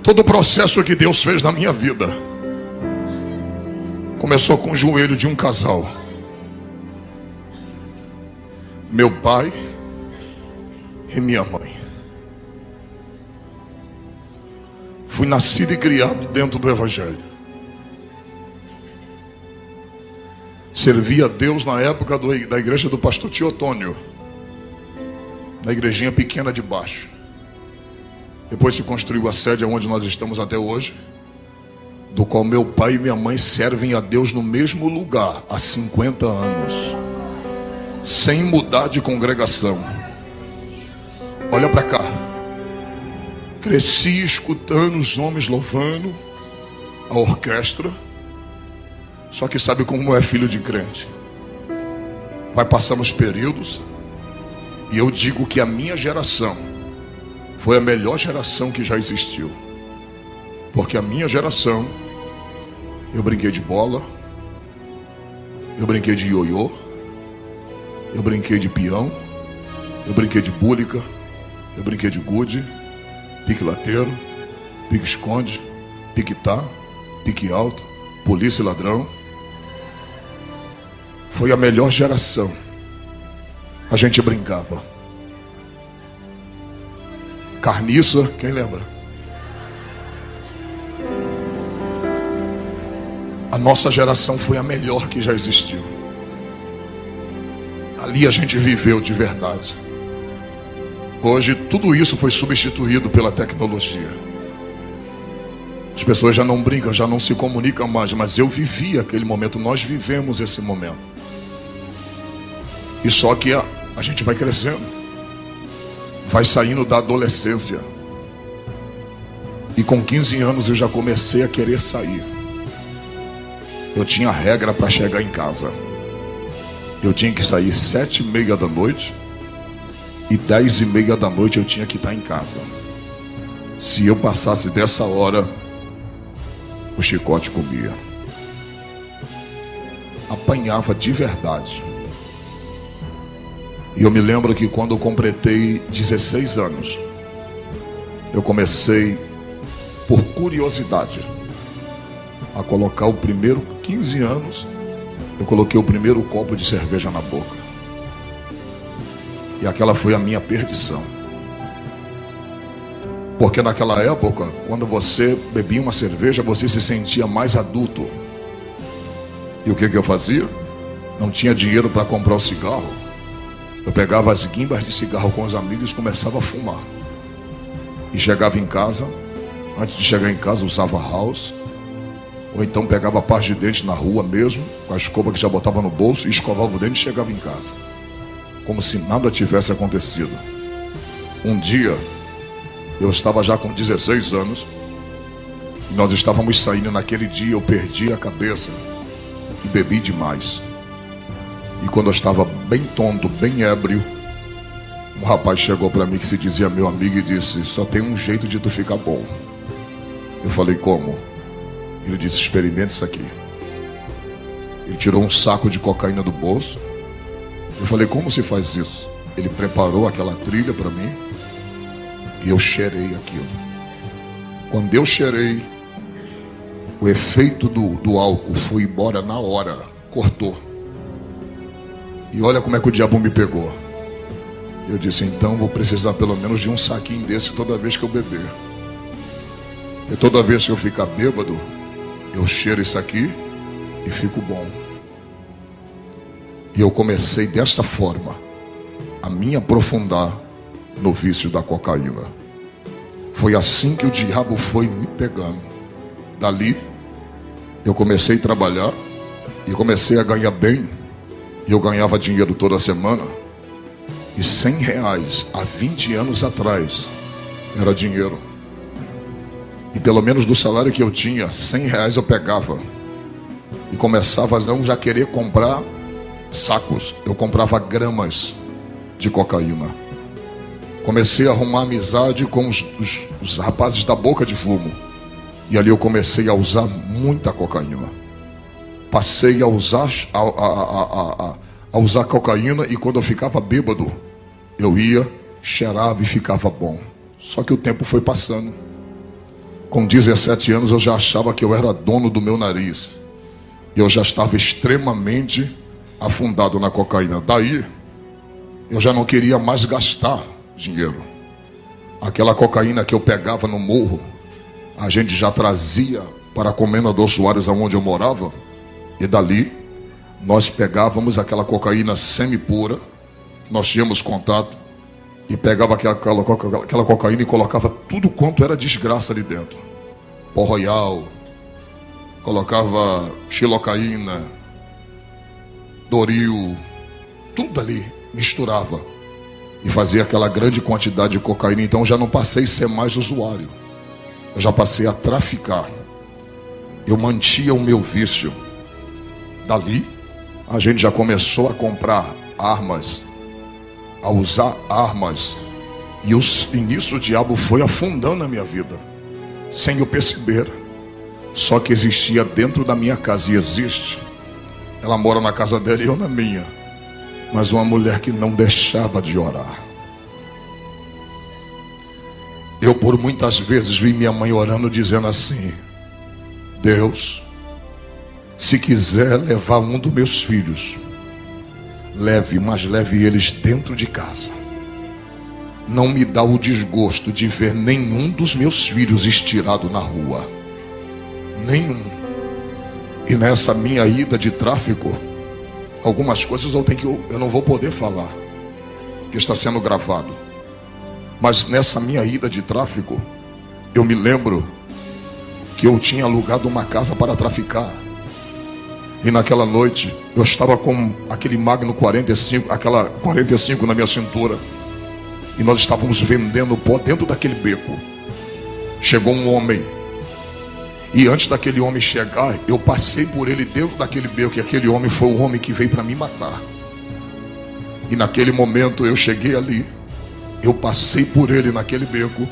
Todo o processo que Deus fez na minha vida começou com o joelho de um casal. Meu pai e minha mãe. Fui nascido e criado dentro do Evangelho. Servi a Deus na época da igreja do pastor Teotônio, na igrejinha pequena de baixo. Depois se construiu a sede onde nós estamos até hoje, do qual meu pai e minha mãe servem a Deus no mesmo lugar há 50 anos, sem mudar de congregação. Olha para cá. Cresci escutando os homens louvando, a orquestra. Só que sabe como é filho de crente? Vai passando os períodos, e eu digo que a minha geração foi a melhor geração que já existiu. Porque a minha geração, eu brinquei de bola, eu brinquei de ioiô, eu brinquei de peão, eu brinquei de búlica, eu brinquei de gude, pique lateiro, pique esconde, pique tá, pique alto, polícia e ladrão. Foi a melhor geração. A gente brincava. Carniça, quem lembra? A nossa geração foi a melhor que já existiu. Ali a gente viveu de verdade. Hoje tudo isso foi substituído pela tecnologia. As pessoas já não brincam, já não se comunicam mais, mas eu vivi aquele momento, nós vivemos esse momento. E só que a gente vai crescendo, vai saindo da adolescência. E com 15 anos eu já comecei a querer sair. Eu tinha regra para chegar em casa. Eu tinha que sair 7h30 da noite, e 10h30 da noite eu tinha que estar em casa. Se eu passasse dessa hora, o chicote comia. Apanhava de verdade. E eu me lembro que quando eu completei 16 anos, eu comecei, por curiosidade, a colocar o primeiro, 15 anos, eu coloquei o primeiro copo de cerveja na boca. E aquela foi a minha perdição. Porque naquela época, quando você bebia uma cerveja, você se sentia mais adulto. E o que eu fazia? Não tinha dinheiro para comprar o cigarro. Eu pegava as guimbas de cigarro com os amigos e começava a fumar. E chegava em casa, antes de chegar em casa usava house, ou então pegava a parte de dente na rua mesmo, com a escova que já botava no bolso, e escovava o dente e chegava em casa, como se nada tivesse acontecido. Um dia, eu estava já com 16 anos, e nós estávamos saindo naquele dia, eu perdi a cabeça e bebi demais. E quando eu estava bem tonto, bem ébrio, um rapaz chegou para mim que se dizia meu amigo e disse: só tem um jeito de tu ficar bom. Eu falei: como? Ele disse: experimente isso aqui. Ele tirou um saco de cocaína do bolso. Eu falei: como se faz isso? Ele preparou aquela trilha para mim e eu cheirei aquilo. Quando eu cheirei, o efeito do álcool foi embora na hora, cortou. E olha como é que o diabo me pegou. Eu disse: então vou precisar pelo menos de um saquinho desse toda vez que eu beber. E toda vez que eu ficar bêbado, eu cheiro isso aqui e fico bom. E eu comecei dessa forma a me aprofundar no vício da cocaína. Foi assim que o diabo foi me pegando. Dali eu comecei a trabalhar e comecei a ganhar bem. E eu ganhava dinheiro toda semana. E R$100 há 20 anos atrás era dinheiro. E pelo menos do salário que eu tinha, R$100 eu pegava. E começava a não já querer comprar sacos. Eu comprava gramas de cocaína. Comecei a arrumar amizade com os rapazes da boca de fumo. E ali eu comecei a usar muita cocaína. Passei a usar cocaína, e quando eu ficava bêbado, eu ia, cheirava e ficava bom. Só que o tempo foi passando. Com 17 anos eu já achava que eu era dono do meu nariz. Eu já estava extremamente afundado na cocaína. Daí, eu já não queria mais gastar dinheiro. Aquela cocaína que eu pegava no morro, a gente já trazia para Comendador Soares, aonde eu morava. E dali, nós pegávamos aquela cocaína semi-pura, nós tínhamos contato, e pegava aquela cocaína e colocava tudo quanto era desgraça ali dentro. Pó Royal, colocava xilocaína, Doril, tudo ali, misturava. E fazia aquela grande quantidade de cocaína. Então já não passei a ser mais usuário. Eu já passei a traficar. Eu mantinha o meu vício. Dali, a gente já começou a comprar armas, a usar armas. E nisso o diabo foi afundando a minha vida, sem eu perceber. Só que existia dentro da minha casa, e existe. Ela mora na casa dela e eu na minha. Mas uma mulher que não deixava de orar. Eu por muitas vezes vi minha mãe orando, dizendo assim: Deus, se quiser levar um dos meus filhos, leve, mas leve eles dentro de casa. Não me dá o desgosto de ver nenhum dos meus filhos estirado na rua. Nenhum. E nessa minha ida de tráfico, algumas coisas eu não vou poder falar, que está sendo gravado. Mas nessa minha ida de tráfico, eu me lembro que eu tinha alugado uma casa para traficar. E naquela noite, eu estava com aquele Magno 45, aquela 45 na minha cintura. E nós estávamos vendendo pó dentro daquele beco. Chegou um homem. E antes daquele homem chegar, eu passei por ele dentro daquele beco. E aquele homem foi o homem que veio para me matar. E naquele momento eu cheguei ali. Eu passei por ele naquele beco.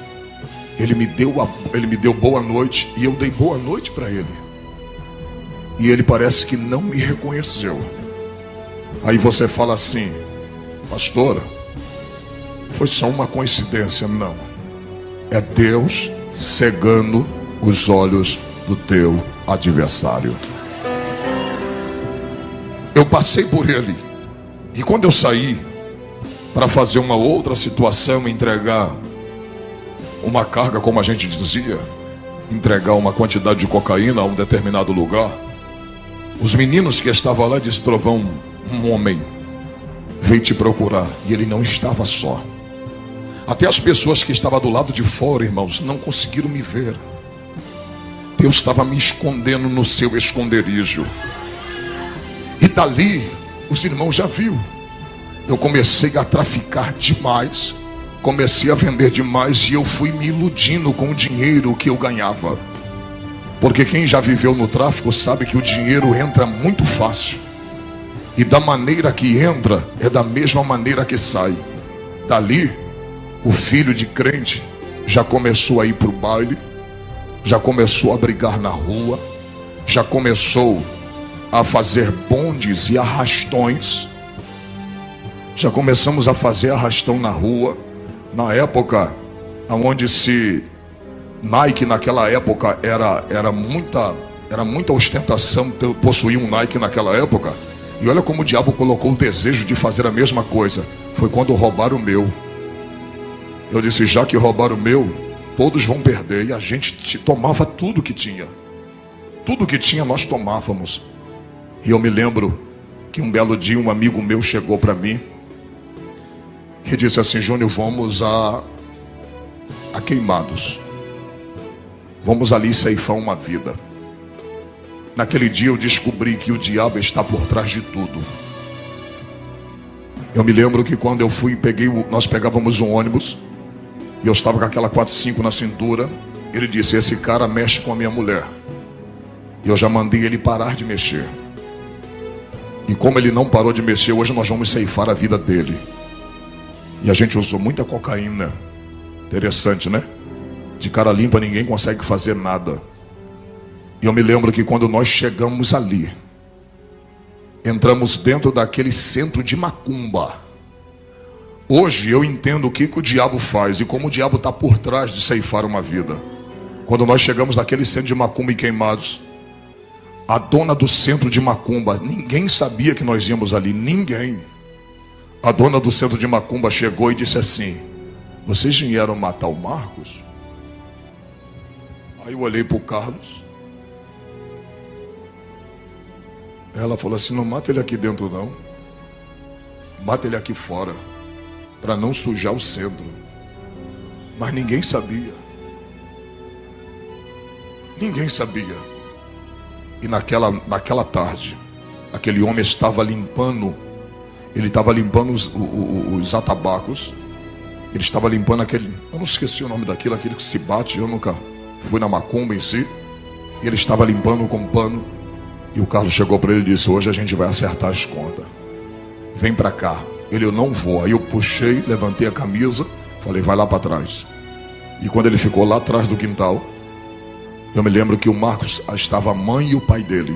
Ele me deu boa noite. E eu dei boa noite para ele. E ele parece que não me reconheceu. Aí você fala assim: pastora, foi só uma coincidência. Não. É Deus cegando os olhos do teu adversário. Eu passei por ele. E quando eu saí para fazer uma outra situação, entregar uma carga, como a gente dizia, entregar uma quantidade de cocaína a um determinado lugar, os meninos que estavam lá disseram: Trovão, um homem veio te procurar. E ele não estava só. Até as pessoas que estavam do lado de fora, irmãos, não conseguiram me ver. Deus estava me escondendo no seu esconderijo. E dali, os irmãos já viram. Eu comecei a traficar demais. Comecei a vender demais. E eu fui me iludindo com o dinheiro que eu ganhava. Porque quem já viveu no tráfico sabe que o dinheiro entra muito fácil. E da maneira que entra, é da mesma maneira que sai. Dali, o filho de crente já começou a ir para o baile. Já começou a brigar na rua. Já começou a fazer bondes e arrastões. Já começamos a fazer arrastão na rua. Na época, onde se... Nike naquela época era muita ostentação possuir um Nike naquela época. E olha como o diabo colocou o desejo de fazer a mesma coisa. Foi quando roubaram o meu. Eu disse: já que roubaram o meu, todos vão perder. E a gente tomava tudo que tinha. Tudo que tinha nós tomávamos. E eu me lembro que um belo dia um amigo meu chegou para mim e disse assim: Júnior, vamos a Queimados. Vamos ali ceifar uma vida. Naquele dia eu descobri que o diabo está por trás de tudo. Eu me lembro que quando eu fui, nós pegávamos um ônibus. E eu estava com aquela 45 na cintura. Ele disse: esse cara mexe com a minha mulher. E eu já mandei ele parar de mexer. E como ele não parou de mexer, hoje nós vamos ceifar a vida dele. E a gente usou muita cocaína. Interessante, né? De cara limpa ninguém consegue fazer nada. E eu me lembro que quando nós chegamos ali, entramos dentro daquele centro de macumba. Hoje eu entendo o que o diabo faz e como o diabo está por trás de ceifar uma vida. Quando nós chegamos naquele centro de macumba em Queimados, a dona do centro de macumba, ninguém sabia que nós íamos ali, ninguém. A dona do centro de macumba chegou e disse assim: vocês vieram matar o Marcos? Aí eu olhei para o Carlos. Ela falou assim: não mata ele aqui dentro não, mata ele aqui fora, para não sujar o centro. Mas ninguém sabia. Ninguém sabia. E naquela tarde, aquele homem estava limpando. Ele estava limpando os atabacos. Ele estava limpando aquele... eu não esqueci o nome daquilo, aquele que se bate. Eu nunca fui na macumba em si. Ele estava limpando com pano. E o Carlos chegou para ele e disse: hoje a gente vai acertar as contas. Vem para cá. Ele: eu não vou. Aí eu puxei, levantei a camisa, falei: vai lá para trás. E quando ele ficou lá atrás do quintal, eu me lembro que o Marcos estava a mãe e o pai dele.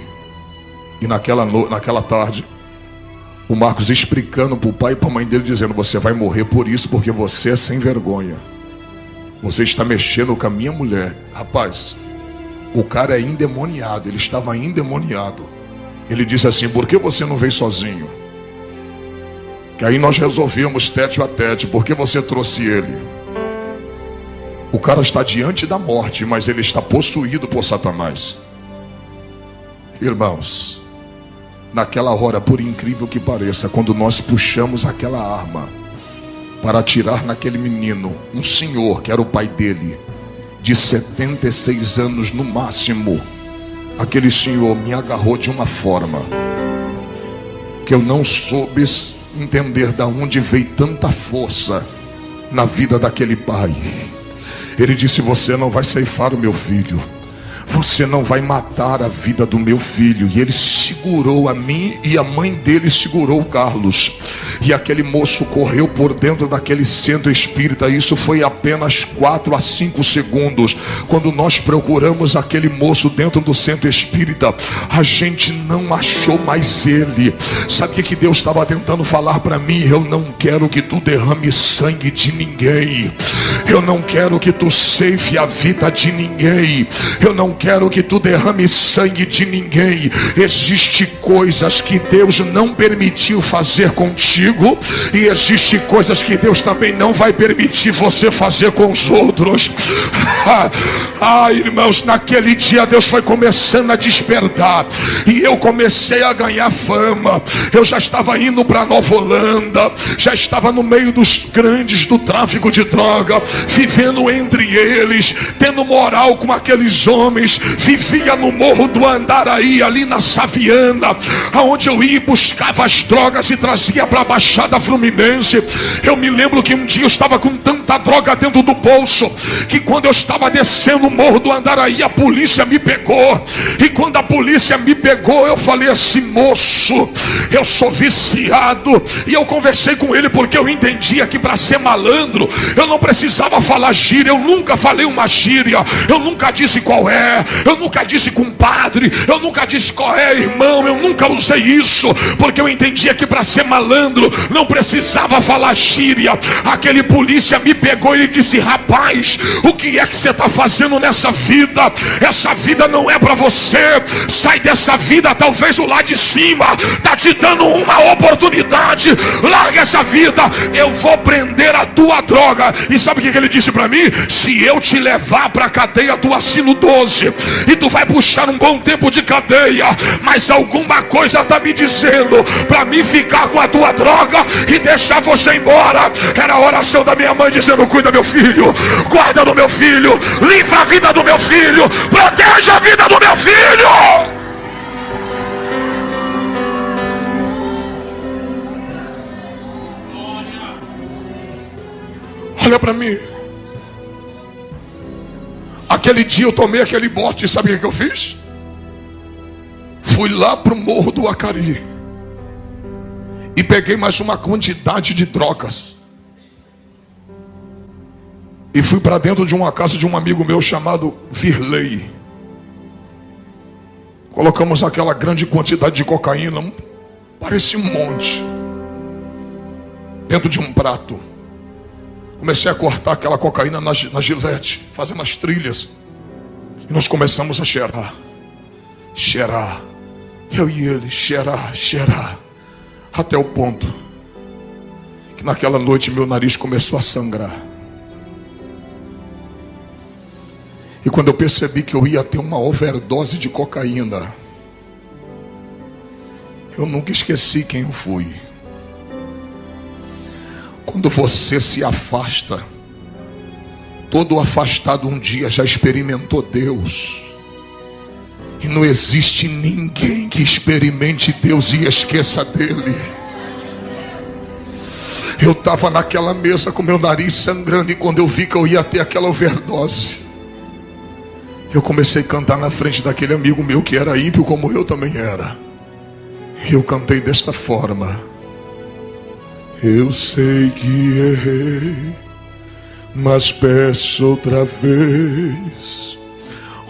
E naquela tarde, o Marcos explicando para o pai e para a mãe dele, dizendo: você vai morrer por isso, porque você é sem vergonha. Você está mexendo com a minha mulher. Rapaz, o cara é endemoniado. Ele estava endemoniado. Ele disse assim: por que você não veio sozinho? Que aí nós resolvemos tete a tete. Por que você trouxe ele? O cara está diante da morte, mas ele está possuído por Satanás. Irmãos, naquela hora, por incrível que pareça, quando nós puxamos aquela arma para atirar naquele menino, um senhor que era o pai dele, de 76 anos no máximo, aquele senhor me agarrou de uma forma que eu não soube entender de onde veio tanta força na vida daquele pai. Ele disse: você não vai ceifar o meu filho, você não vai matar a vida do meu filho. E ele segurou a mim e a mãe dele segurou o Carlos. E aquele moço correu por dentro daquele centro espírita. Isso foi apenas 4 a 5 segundos. Quando nós procuramos aquele moço dentro do centro espírita, a gente não achou mais ele. Sabe o que Deus estava tentando falar para mim? Eu não quero que tu derrame sangue de ninguém. Eu não quero que tu ceife a vida de ninguém. Eu não quero que tu derrame sangue de ninguém. Existem coisas que Deus não permitiu fazer contigo, e existem coisas que Deus também não vai permitir você fazer com os outros. Irmãos, naquele dia Deus foi começando a despertar, e eu comecei a ganhar fama. Eu já estava indo para Nova Holanda, já estava no meio dos grandes do tráfico de droga, vivendo entre eles, tendo moral com aqueles homens. Vivia no Morro do Andaraí, ali na Saviana, aonde eu ia e buscava as drogas e trazia para a Baixada Fluminense. Eu me lembro que um dia eu estava com tanta droga dentro do bolso, que quando eu estava descendo o Morro do Andaraí, a polícia me pegou. E quando a polícia me pegou, eu falei assim: moço, eu sou viciado. E eu conversei com ele, porque eu entendia que para ser malandro eu não precisava falar gíria. Eu nunca falei uma gíria, eu nunca disse qual é, eu nunca disse compadre, eu nunca disse qual é, irmão. Eu nunca usei isso, porque eu entendia que para ser malandro não precisava falar gíria. Aquele polícia me pegou e ele disse: rapaz, o que é que você está fazendo nessa vida? Essa vida não é para você. Sai dessa vida. Talvez o lá de cima está te dando uma oportunidade. Larga essa vida. Eu vou prender a tua droga. E sabe o que ele disse para mim? Se eu te levar para a cadeia, tu assina o 12 e tu vai puxar um bom tempo de cadeia, mas alguma coisa está me dizendo para mim ficar com a tua droga e deixar você embora. Era a oração da minha mãe dizendo: cuida meu filho, guarda do meu filho, livra a vida do meu filho, proteja a vida do meu filho. Olha para mim. Aquele dia eu tomei aquele bote, e sabe o que eu fiz? Fui lá para o Morro do Acari e peguei mais uma quantidade de drogas e fui para dentro de uma casa de um amigo meu chamado Virley. Colocamos aquela grande quantidade de cocaína, parecia um monte, dentro de um prato. Comecei a cortar aquela cocaína na gilete, fazendo as trilhas. E nós começamos a cheirar. Cheirar. Eu e ele, cheirar, cheirar. Até o ponto que naquela noite meu nariz começou a sangrar. E quando eu percebi que eu ia ter uma overdose de cocaína, eu nunca esqueci quem eu fui. Quando você se afasta, todo afastado um dia já experimentou Deus. E não existe ninguém que experimente Deus e esqueça dele. Eu estava naquela mesa com meu nariz sangrando, e quando eu vi que eu ia ter aquela overdose, eu comecei a cantar na frente daquele amigo meu que era ímpio como eu também era. Eu cantei desta forma: eu sei que errei, mas peço outra vez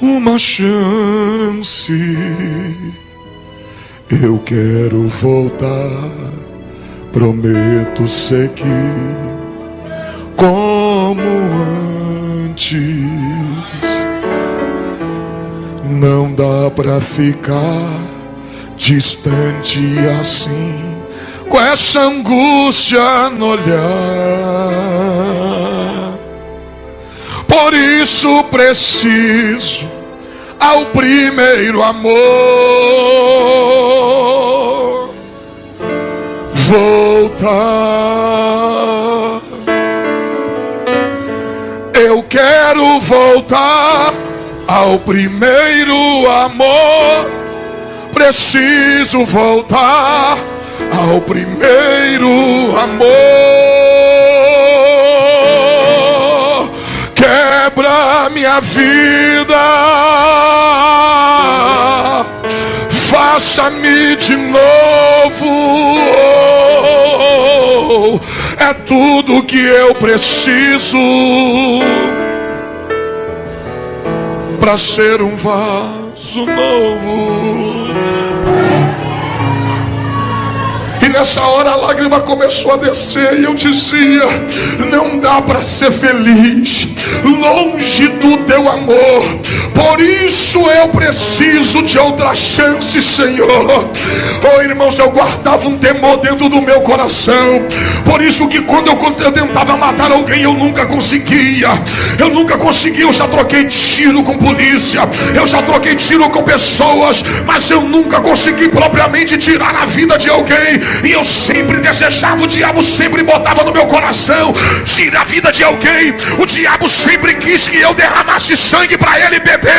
uma chance. Eu quero voltar, prometo seguir como antes. Não dá pra ficar distante assim, com essa angústia no olhar. Por isso preciso ao primeiro amor voltar. Eu quero voltar ao primeiro amor. Preciso voltar ao primeiro amor. Quebra minha vida, faça-me de novo. É tudo que eu preciso para ser um vaso novo. E nessa hora a lágrima começou a descer, e eu dizia: não dá para ser feliz longe do teu amor. Por isso eu preciso de outra chance, Senhor. Oh, irmãos, eu guardava um temor dentro do meu coração. Por isso que quando eu tentava matar alguém, eu nunca conseguia. Eu já troquei tiro com polícia, eu já troquei tiro com pessoas, mas eu nunca consegui propriamente tirar a vida de alguém. E eu sempre desejava, o diabo sempre botava no meu coração: tira a vida de alguém. O diabo sempre quis que eu derramasse sangue para ele beber.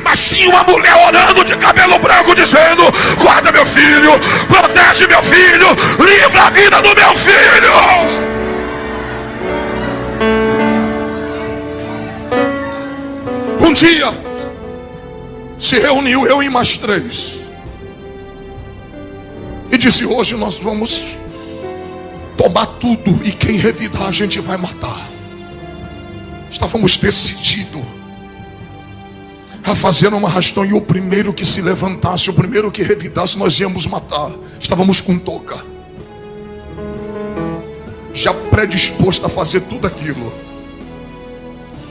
Mas tinha uma mulher orando de cabelo branco dizendo: guarda meu filho, protege meu filho, livra a vida do meu filho. Um dia se reuniu eu e mais 3 e disse: hoje nós vamos tomar tudo, e quem revidar a gente vai matar. Estávamos decididos a fazer uma arrastão, e o primeiro que se levantasse, o primeiro que revidasse, nós íamos matar. Estávamos com touca, já predisposto a fazer tudo aquilo,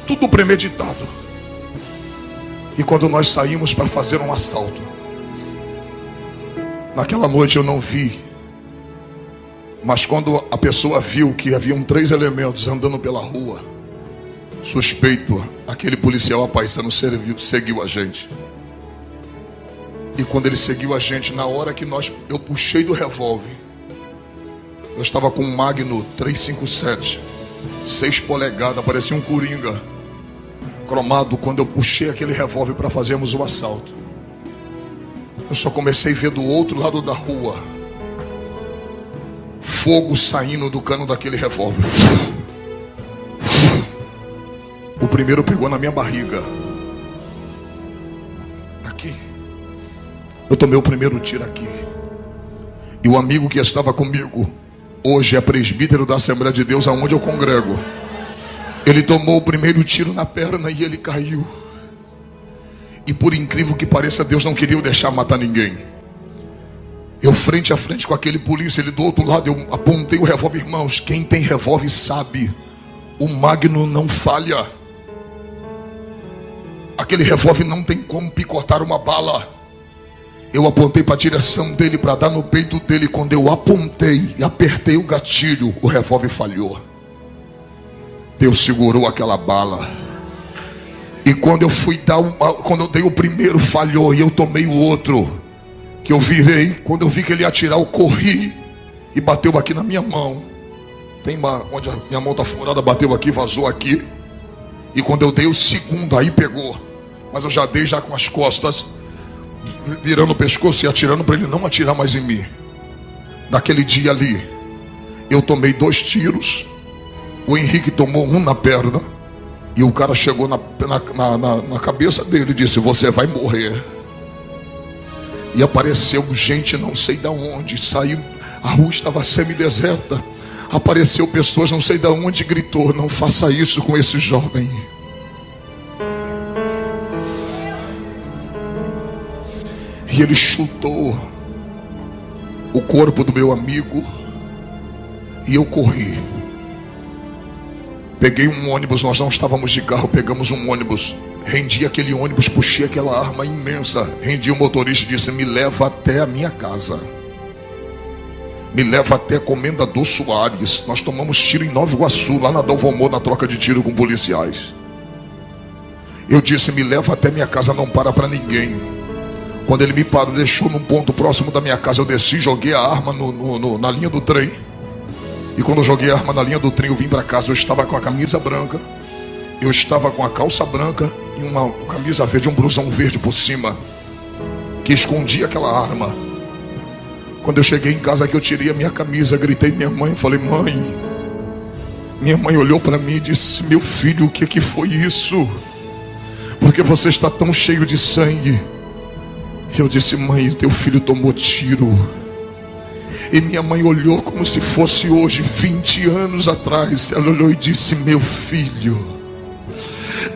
tudo premeditado. E quando nós saímos para fazer um assalto, naquela noite eu não vi, mas quando a pessoa viu que haviam 3 elementos andando pela rua, suspeito, aquele policial apaisano seguiu a gente. E quando ele seguiu a gente, na hora que eu puxei do revólver, eu estava com um Magno 357, 6 polegadas, parecia um coringa cromado. Quando eu puxei aquele revólver para fazermos o assalto, eu só comecei a ver do outro lado da rua fogo saindo do cano daquele revólver. O primeiro pegou na minha barriga, aqui. Eu tomei o primeiro tiro aqui. E o amigo que estava comigo hoje é presbítero da Assembleia de Deus, aonde eu congrego. Ele tomou o primeiro tiro na perna e ele caiu. E por incrível que pareça, Deus não queria deixar matar ninguém. Eu frente a frente com aquele polícia, ele do outro lado, eu apontei o revólver. Irmãos, quem tem revólver sabe, o Magno não falha. Aquele revólver não tem como picotar uma bala. Eu apontei para a direção dele para dar no peito dele. Quando eu apontei e apertei o gatilho, o revólver falhou. Deus segurou aquela bala. E quando eu fui dar quando eu dei o primeiro, falhou, e eu tomei o outro, que eu virei, quando eu vi que ele ia atirar, eu corri e bateu aqui na minha mão. Tem onde a minha mão está furada, bateu aqui, vazou aqui. E quando eu dei o segundo, aí pegou. Mas eu já dei já com as costas, virando o pescoço e atirando para ele não atirar mais em mim. Naquele dia ali, eu tomei 2 tiros. O Henrique tomou um na perna. E o cara chegou na cabeça dele e disse: você vai morrer. E apareceu gente não sei de onde. Saiu, a rua estava semideserta. Apareceu pessoas não sei de onde, gritou: não faça isso com esse jovem. E ele chutou o corpo do meu amigo. E eu corri. Peguei um ônibus, nós não estávamos de carro, pegamos um ônibus. Rendi aquele ônibus, puxei aquela arma imensa. Rendi o motorista e disse: me leva até a minha casa. Me leva até Comendador Soares. Nós tomamos tiro em Nova Iguaçu, lá na Dalvomor, na troca de tiro com policiais. Eu disse: me leva até minha casa, não para ninguém. Quando ele me parou, deixou num ponto próximo da minha casa, eu desci, joguei a arma na linha do trem. E quando eu joguei a arma na linha do trem, eu vim para casa. Eu estava com a camisa branca, eu estava com a calça branca e uma camisa verde, um blusão verde por cima, que escondia aquela arma. Quando eu cheguei em casa, que eu tirei a minha camisa, gritei minha mãe, falei: mãe. Minha mãe olhou para mim e disse: meu filho, o que foi isso? Porque você está tão cheio de sangue? E eu disse: mãe, teu filho tomou tiro. E minha mãe olhou como se fosse hoje, 20 anos atrás. Ela olhou e disse: meu filho,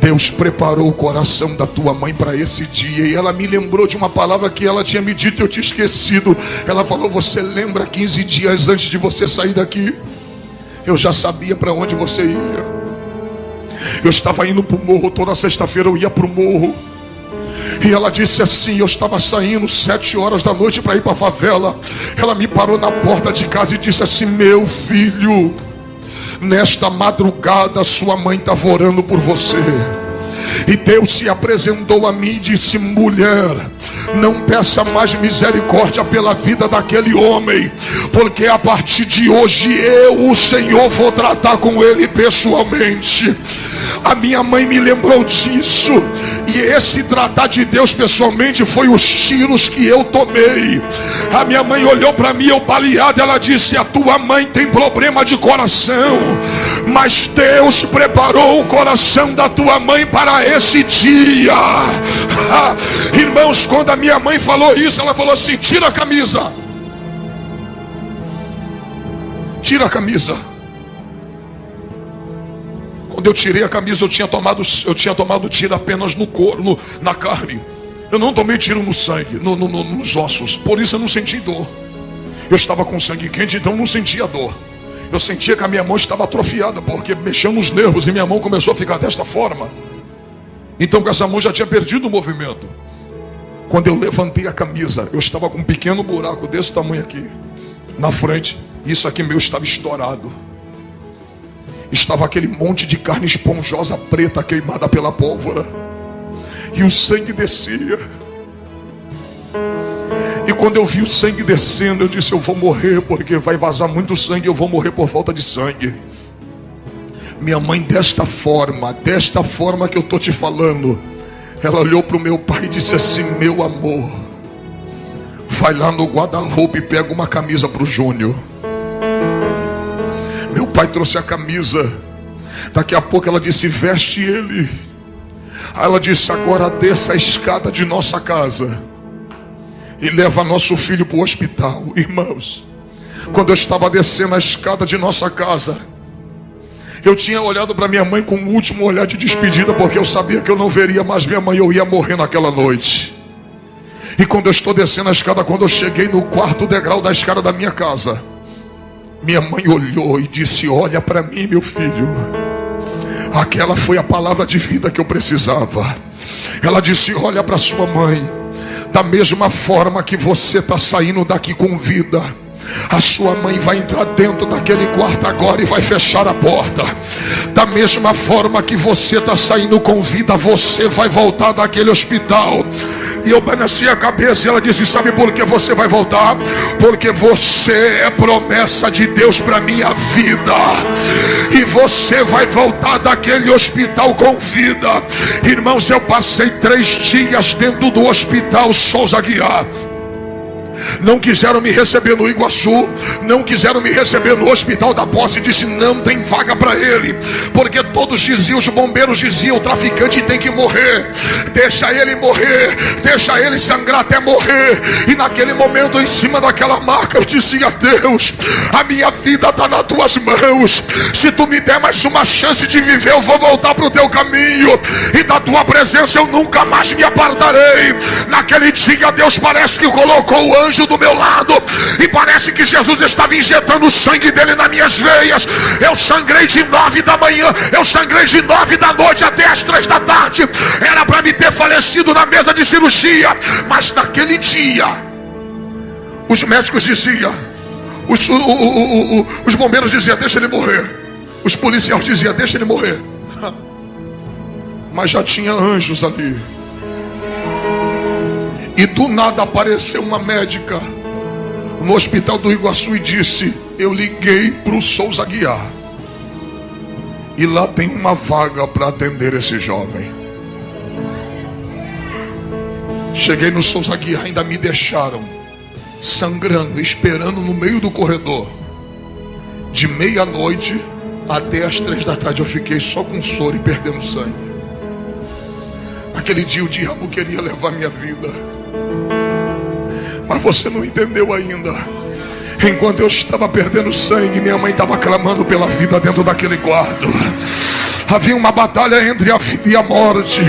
Deus preparou o coração da tua mãe para esse dia. E ela me lembrou de uma palavra que ela tinha me dito e eu tinha esquecido. Ela falou: você lembra 15 dias antes de você sair daqui? Eu já sabia para onde você ia. Eu estava indo para o morro, toda sexta-feira eu ia para o morro. E ela disse assim: eu estava saindo 7 horas da noite para ir para a favela. Ela me parou na porta de casa e disse assim: meu filho, nesta madrugada sua mãe estava orando por você. E Deus se apresentou a mim e disse: mulher, não peça mais misericórdia pela vida daquele homem, porque a partir de hoje eu, o Senhor, vou tratar com ele pessoalmente. A minha mãe me lembrou disso. E esse tratar de Deus pessoalmente foi os tiros que eu tomei. A minha mãe olhou para mim, eu baleado. Ela disse: a tua mãe tem problema de coração, mas Deus preparou o coração da tua mãe para esse dia. Irmãos, quando a minha mãe falou isso, ela falou assim: tira a camisa. Tira a camisa. Quando eu tirei a camisa, eu tinha tomado tiro apenas no corpo, na carne. Eu não tomei tiro no sangue, nos ossos. Por isso eu não senti dor. Eu estava com sangue quente, então não sentia dor. Eu sentia que a minha mão estava atrofiada, porque mexeu nos nervos e minha mão começou a ficar desta forma. Então com essa mão já tinha perdido o movimento. Quando eu levantei a camisa, eu estava com um pequeno buraco desse tamanho aqui na frente. Isso aqui meu estava estourado. Estava aquele monte de carne esponjosa preta queimada pela pólvora. E o sangue descia. E quando eu vi o sangue descendo, eu disse: eu vou morrer, porque vai vazar muito sangue, eu vou morrer por falta de sangue. Minha mãe, desta forma que eu estou te falando, ela olhou para o meu pai e disse assim: meu amor, vai lá no guarda-roupa e pega uma camisa para o Júnior. Meu pai trouxe a camisa. Daqui a pouco ela disse: veste ele. Aí ela disse: agora desça a escada de nossa casa e leva nosso filho para o hospital. Irmãos, quando eu estava descendo a escada de nossa casa, eu tinha olhado para minha mãe com um último olhar de despedida, porque eu sabia que eu não veria mais minha mãe, eu ia morrer naquela noite. E quando eu estou descendo a escada, quando eu cheguei no 4º degrau da escada da minha casa, minha mãe olhou e disse: olha para mim, meu filho. Aquela foi a palavra de vida que eu precisava. Ela disse: olha para sua mãe, da mesma forma que você está saindo daqui com vida, a sua mãe vai entrar dentro daquele quarto agora e vai fechar a porta. Da mesma forma que você está saindo com vida, você vai voltar daquele hospital. E eu balançei a cabeça e ela disse: sabe por que você vai voltar? Porque você é promessa de Deus para minha vida. E você vai voltar daquele hospital com vida. Irmãos, eu passei 3 dias dentro do hospital Souza Aguiar. Não quiseram me receber no Iguaçu, não quiseram me receber no Hospital da Posse. Disse: não tem vaga para ele, porque todos diziam, os bombeiros diziam: o traficante tem que morrer, deixa ele morrer, deixa ele sangrar até morrer. E naquele momento, em cima daquela marca, eu dizia: Deus, a minha vida está nas tuas mãos. Se tu me der mais uma chance de viver, eu vou voltar para o teu caminho, e da tua presença eu nunca mais me apartarei. Naquele dia, Deus parece que colocou o anjo do meu lado, e parece que Jesus estava injetando o sangue dele nas minhas veias. Eu sangrei de 9 da manhã, eu sangrei de 9 da noite até as 3 da tarde. Era para me ter falecido na mesa de cirurgia, mas naquele dia os médicos diziam, os bombeiros diziam: deixa ele morrer. Os policiais diziam: deixa ele morrer. Mas já tinha anjos ali. E do nada apareceu uma médica no hospital do Iguaçu e disse: eu liguei para o Souza Aguiar, e lá tem uma vaga para atender esse jovem. Cheguei no Souza Aguiar, ainda me deixaram sangrando, esperando no meio do corredor. De meia-noite até as 3 da tarde eu fiquei só com soro e perdendo sangue. Naquele dia o diabo queria levar minha vida, mas você não entendeu ainda. Enquanto eu estava perdendo sangue, minha mãe estava clamando pela vida dentro daquele quarto. Havia uma batalha entre a vida e a morte.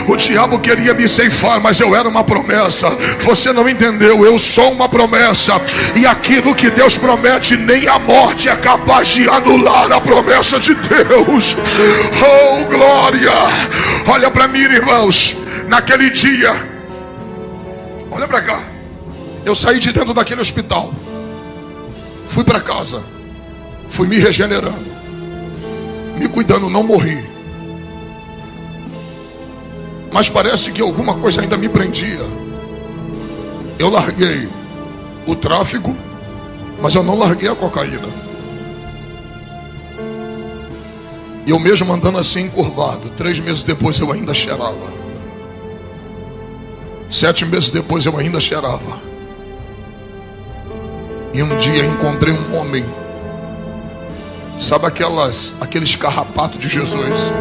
O diabo queria me ceifar, mas eu era uma promessa. Você não entendeu, eu sou uma promessa. E aquilo que Deus promete, nem a morte é capaz de anular a promessa de Deus. Oh, glória! Olha para mim, irmãos. Naquele dia, olha para cá, eu saí de dentro daquele hospital, fui para casa, fui me regenerando, me cuidando, não morri. Mas parece que alguma coisa ainda me prendia. Eu larguei o tráfico, mas eu não larguei a cocaína. E eu mesmo andando assim encurvado, 3 meses depois eu ainda cheirava. 7 meses depois eu ainda cheirava. E um dia encontrei um homem, sabe aqueles carrapatos de Jesus,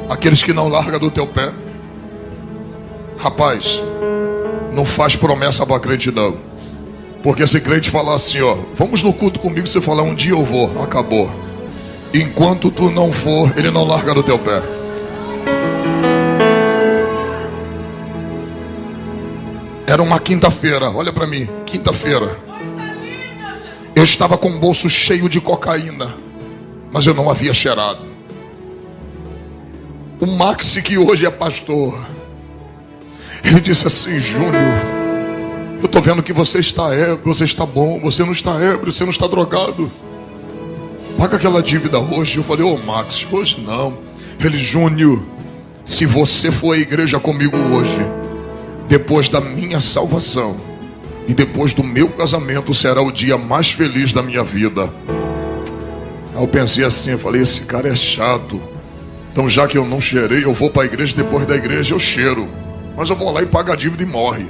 aqueles que não largam do teu pé. Rapaz, não faz promessa para crente não, porque se crente falar assim: ó, vamos no culto comigo, você falar um dia eu vou, acabou. Enquanto tu não for, ele não larga do teu pé. Era uma quinta-feira, olha para mim, quinta-feira. Eu estava com o bolso cheio de cocaína, mas eu não havia cheirado. O Maxi, que hoje é pastor, ele disse assim: Júnior, eu estou vendo que você está ébrio, você está bom, você não está ébrio, você não está drogado. Paga aquela dívida hoje. Eu falei: ô Max, hoje não. Ele: Júnior, se você for à igreja comigo hoje, depois da minha salvação e depois do meu casamento, será o dia mais feliz da minha vida. Aí eu pensei assim, eu falei: esse cara é chato. Então já que eu não cheirei, eu vou para a igreja, depois da igreja eu cheiro. Mas eu vou lá e pago a dívida e morre.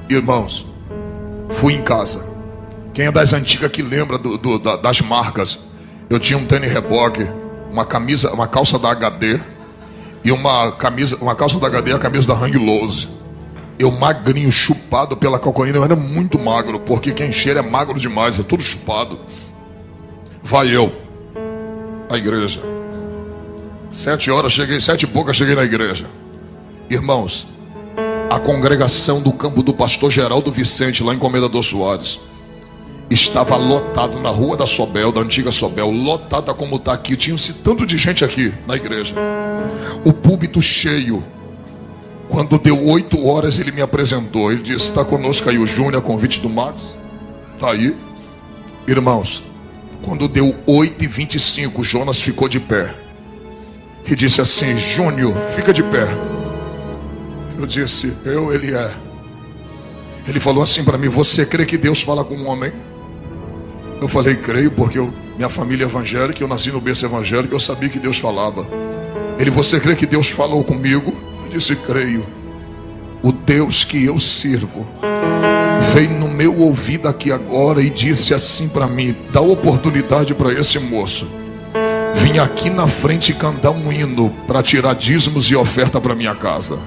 Irmãos, fui em casa. Quem é das antigas que lembra das marcas? Eu tinha um tênis reboque, uma calça da HD e uma calça da HD e a camisa da Hang Loose. Eu magrinho, chupado pela cocaína. Eu era muito magro, porque quem cheira é magro demais, é tudo chupado. Vai eu à igreja. 7 horas cheguei, 7 e pouca cheguei na igreja. Irmãos, a congregação do campo do pastor Geraldo Vicente, lá em Comendador Soares. Estava lotado na rua da Sobel, da antiga Sobel, lotada como está aqui. Tinha-se tanto de gente aqui na igreja. O púlpito cheio. Quando deu 8 horas, ele me apresentou. Ele disse: está conosco aí o Júnior, a convite do Max. Está aí. Irmãos, quando deu 8h25, Jonas ficou de pé. E disse assim: Júnior, fica de pé. Eu disse: ele é. Ele falou assim para mim: você crê que Deus fala com um homem? Eu falei: creio, porque minha família é evangélica, eu nasci no berço evangélico, eu sabia que Deus falava. Ele: você crê que Deus falou comigo? Eu disse: creio. O Deus que eu sirvo veio no meu ouvido aqui agora e disse assim para mim: dá oportunidade para esse moço vim aqui na frente cantar um hino para tirar dízimos e oferta para minha casa.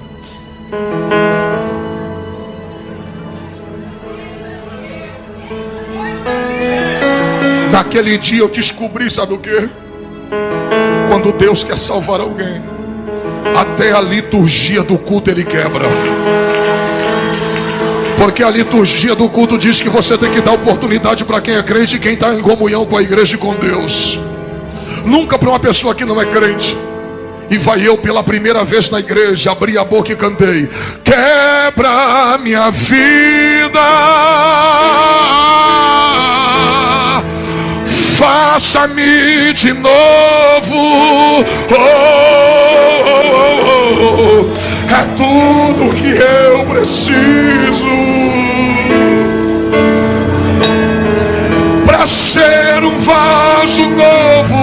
Naquele dia eu descobri, sabe o que? Quando Deus quer salvar alguém, até a liturgia do culto ele quebra. Porque a liturgia do culto diz que você tem que dar oportunidade para quem é crente e quem está em comunhão com a igreja e com Deus. Nunca para uma pessoa que não é crente. E vai eu pela primeira vez na igreja, abri a boca e cantei: quebra minha vida, faça-me de novo, é tudo que eu preciso para ser um vaso novo.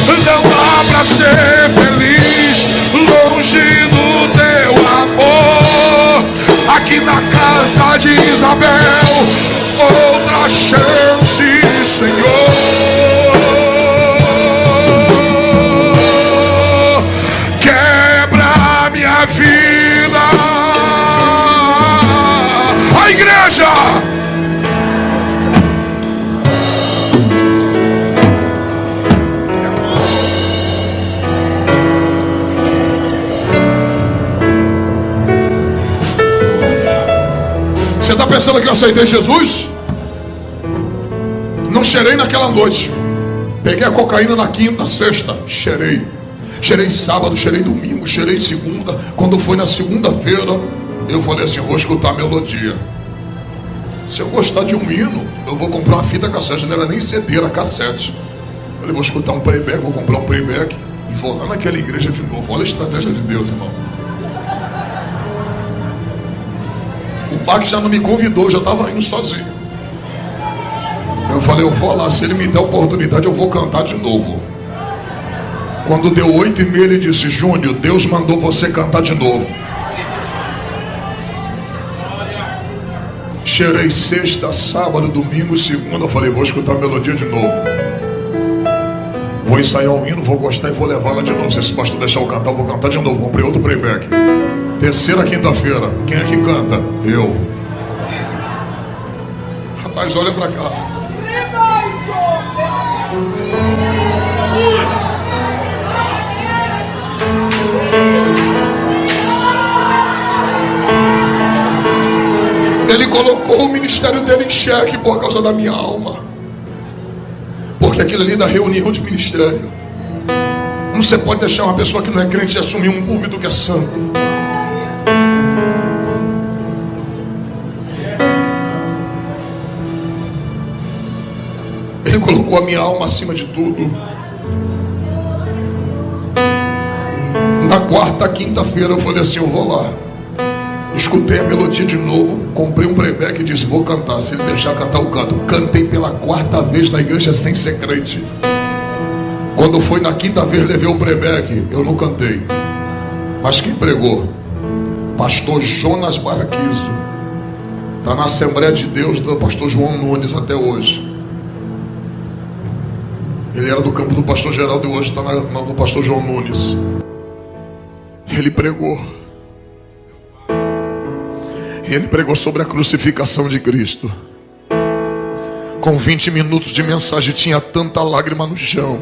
Não dá para ser feliz longe do teu amor. Aqui na casa de Isabel, outra chance, Senhor. Quebra minha vida. A igreja. Você está pensando que eu aceitei Jesus? Não cheirei naquela noite. Peguei a cocaína na quinta, sexta, cheirei. Cheirei sábado, cheirei domingo, cheirei segunda. Quando foi na segunda-feira, eu falei assim: vou escutar a melodia. Se eu gostar de um hino, eu vou comprar uma fita cassete. Não era nem CD, era cassete. Eu falei: vou escutar um playback, vou comprar um playback e vou lá naquela igreja de novo. Olha a estratégia de Deus, irmão. O Max já não me convidou, eu já estava indo sozinho. Eu falei: eu vou lá, se ele me der oportunidade eu vou cantar de novo. Quando deu 8h30 ele disse: Júnior, Deus mandou você cantar de novo. Cheirei sexta, sábado, domingo, segunda. Eu falei: vou escutar a melodia de novo. Vou ensaiar o hino, vou gostar e vou levá-la de novo. Se esse pastor deixar eu cantar, eu vou cantar de novo. Comprei outro playback. Terceira quinta-feira, quem é que canta? Eu. Rapaz, olha pra cá. Ele colocou o ministério dele em xeque por causa da minha alma. Porque aquilo ali da reunião de ministério, não você pode deixar uma pessoa que não é crente assumir um púlpito que é santo. Ele colocou a minha alma acima de tudo. Na quarta, quinta-feira eu falei assim: eu vou lá. Escutei a melodia de novo, comprei um playback e disse: vou cantar, se ele deixar cantar eu canto. Cantei pela quarta vez na igreja sem ser crente. Quando foi na quinta vez levei o playback, eu não cantei. Mas quem pregou? Pastor Jonas Baraquizo. Está na Assembleia de Deus do pastor João Nunes até hoje. Ele era do campo do pastor Geraldo e hoje está no pastor João Nunes. Ele pregou. Ele pregou sobre a crucificação de Cristo. Com 20 minutos de mensagem tinha tanta lágrima no chão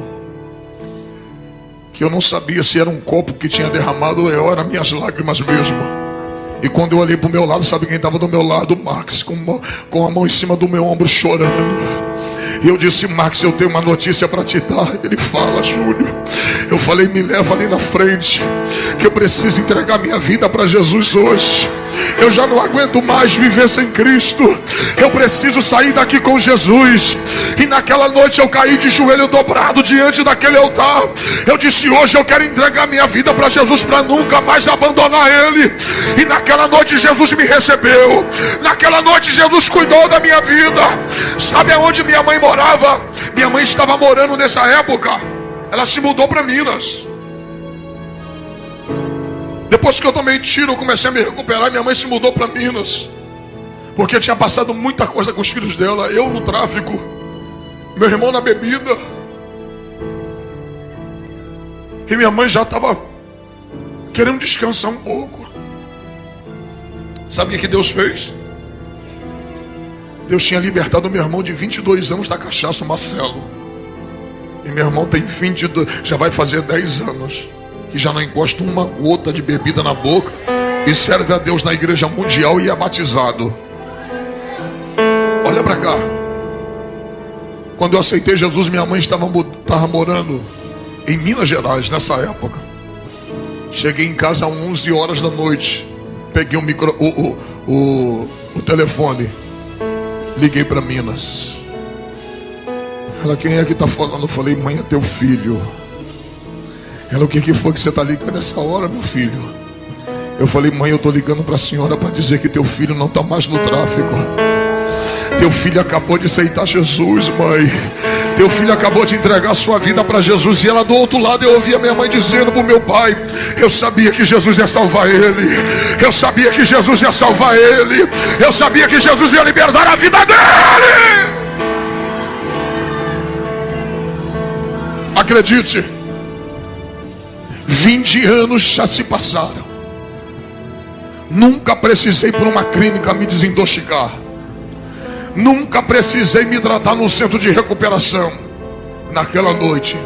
que eu não sabia se era um copo que tinha derramado ou eram minhas lágrimas mesmo. E quando eu olhei para o meu lado, sabe quem estava do meu lado? O Max, com a mão em cima do meu ombro, chorando. E eu disse: Max, eu tenho uma notícia para te dar. Ele fala: Júlio. Eu falei: me leva ali na frente, que eu preciso entregar minha vida para Jesus hoje. Eu já não aguento mais viver sem Cristo. Eu preciso sair daqui com Jesus. E naquela noite eu caí de joelho dobrado diante daquele altar. Eu disse: hoje eu quero entregar minha vida para Jesus, para nunca mais abandonar Ele. E naquela noite Jesus me recebeu. Naquela noite Jesus cuidou da minha vida. Sabe aonde minha mãe morava? Minha mãe estava morando nessa época. Ela se mudou para Minas. Depois que eu tomei tiro, eu comecei a me recuperar. Minha mãe se mudou para Minas, porque tinha passado muita coisa com os filhos dela. Eu no tráfico, meu irmão na bebida. E minha mãe já estava querendo descansar um pouco. Sabe o que Deus fez? Deus tinha libertado meu irmão de 22 anos da cachaça, o Marcelo. E meu irmão tem 22, já vai fazer 10 anos, que já não encosta uma gota de bebida na boca e serve a Deus na igreja mundial e é batizado. Olha para cá. Quando eu aceitei Jesus, minha mãe estava morando em Minas Gerais nessa época. Cheguei em casa às 11 horas da noite. Peguei o telefone. Liguei para Minas. Ela: quem é que está falando? Eu falei: mãe, é teu filho. Ela: o que foi que você está ligando nessa hora, meu filho? Eu falei: mãe, eu estou ligando para a senhora para dizer que teu filho não está mais no tráfico. Teu filho acabou de aceitar Jesus, mãe. Teu filho acabou de entregar a sua vida para Jesus. E ela do outro lado, eu ouvia minha mãe dizendo para o meu pai: eu sabia que Jesus ia salvar ele. Eu sabia que Jesus ia salvar ele. Eu sabia que Jesus ia libertar a vida dele. Acredite, 20 anos já se passaram. Nunca precisei ir para uma clínica me desintoxicar. Nunca precisei me tratar num centro de recuperação. Naquela noite,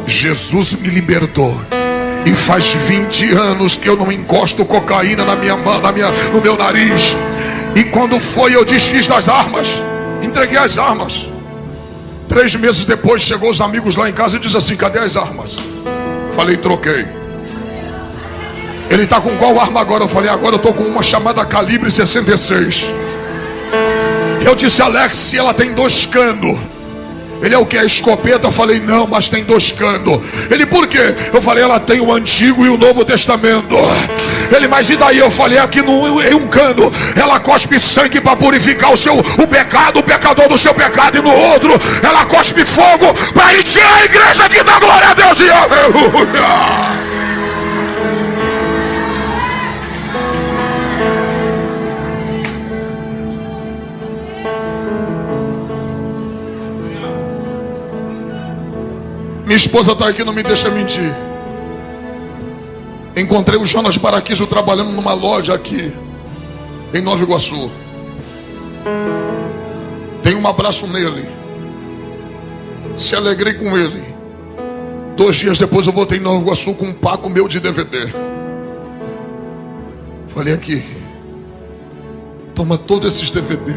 Jesus me libertou. E faz 20 anos que eu não encosto cocaína no meu nariz. E quando foi, eu desfiz das armas. Entreguei as armas. 3 meses depois, chegou os amigos lá em casa e diz assim: cadê as armas? Falei: troquei. Ele está com qual arma agora? Eu falei: agora eu estou com uma chamada calibre 66. Eu disse: Alex, se ela tem 2 canos. Ele: é o que? A escopeta? Eu falei: não, mas tem 2 canos. Ele: por quê? Eu falei: ela tem o Antigo e o Novo Testamento. Ele: mas e daí? Eu falei: aqui em um cano ela cospe sangue para purificar o pecado, o pecador do seu pecado, e no outro ela cospe fogo para encher a igreja que dá glória a Deus e aleluia. Minha esposa está aqui, não me deixa mentir. Encontrei o Jonas Baraquizo trabalhando numa loja aqui em Nova Iguaçu. Dei um abraço nele. Se alegrei com ele. 2 dias depois eu voltei em Nova Iguaçu com um paco meu de DVD. Falei: aqui, toma todos esses DVD.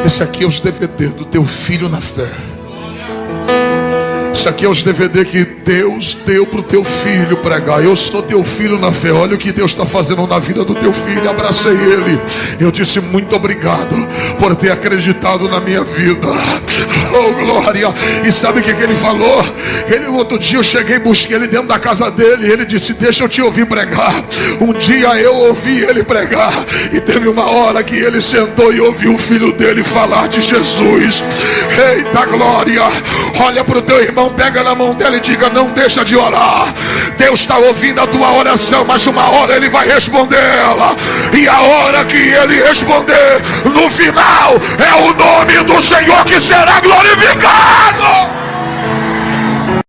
Esse aqui é os DVD do teu filho na fé. Isso aqui é os DVD que Deus deu para o teu filho pregar. Eu sou teu filho na fé. Olha o que Deus está fazendo na vida do teu filho. Abracei ele. Eu disse: muito obrigado por ter acreditado na minha vida. Oh, glória. E sabe o que ele falou? Outro dia eu cheguei e busquei ele dentro da casa dele. Ele disse: deixa eu te ouvir pregar. Um dia eu ouvi ele pregar. E teve uma hora que ele sentou e ouviu o filho dele falar de Jesus. Eita glória. Olha para o teu irmão, pega na mão dela e diga: não deixa de orar. Deus está ouvindo a tua oração, mas uma hora ele vai responder ela. E a hora que ele responder, no final, é o nome do Senhor que será glorificado.